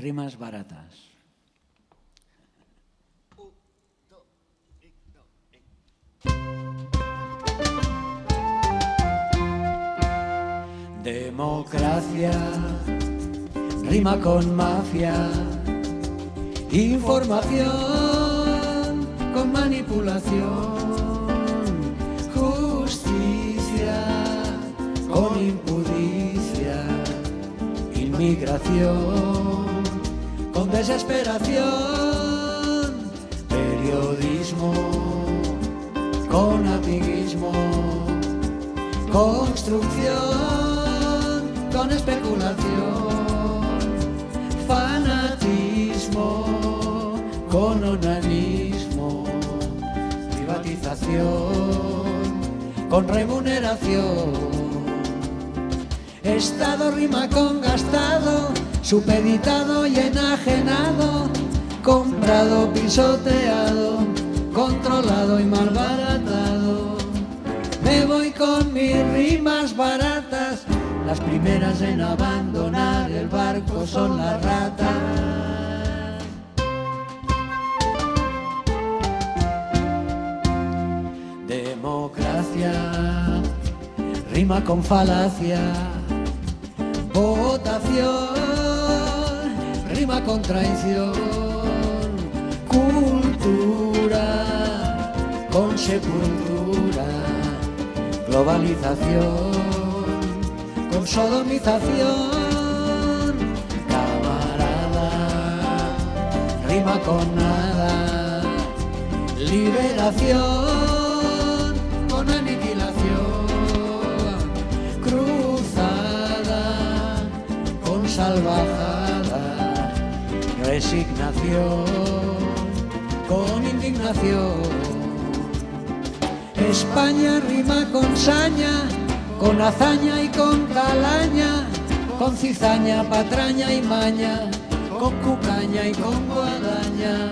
Rimas baratas. Democracia rima con mafia, información con manipulación, justicia con impudicia, inmigración con desesperación, periodismo con amiguismo, construcción con especulación, fanatismo con onanismo, privatización con remuneración. Estado rima con gastado, supeditado y enajenado, comprado, pisoteado, controlado y malbaratado. Me voy con mis rimas baratas, las primeras en abandonar el barco son las ratas. Democracia rima con falacia, votación rima con traición, cultura con sepultura, globalización con sodomización, camarada rima con nada, liberación con aniquilación, cruzada con salvajada, resignación con indignación. España rima con saña, con hazaña y con calaña, con cizaña, patraña y maña, con cucaña y con guadaña.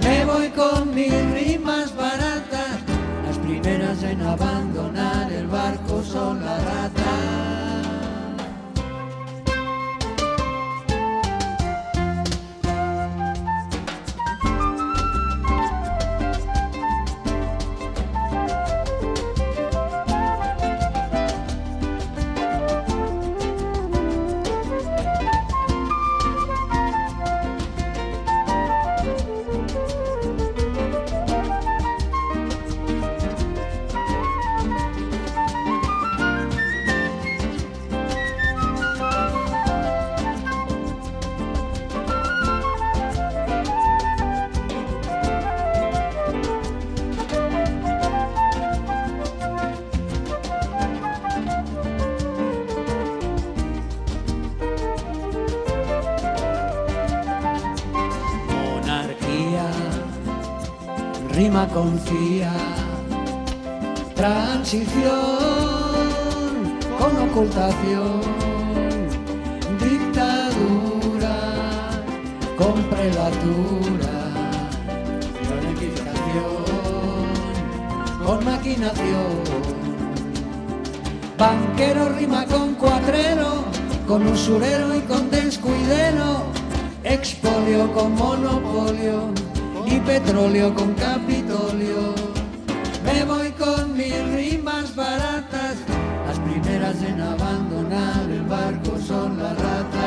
Me voy con mis rimas baratas, las primeras en abandonar el barco son las ratas. Rima con fía, transición con ocultación, dictadura con prelatura, planificación con maquinación, banquero rima con cuatrero, con usurero y con descuidero, expolio con monopolio y petróleo con Capitolio. Me voy con mis rimas baratas, las primeras en abandonar el barco son las ratas.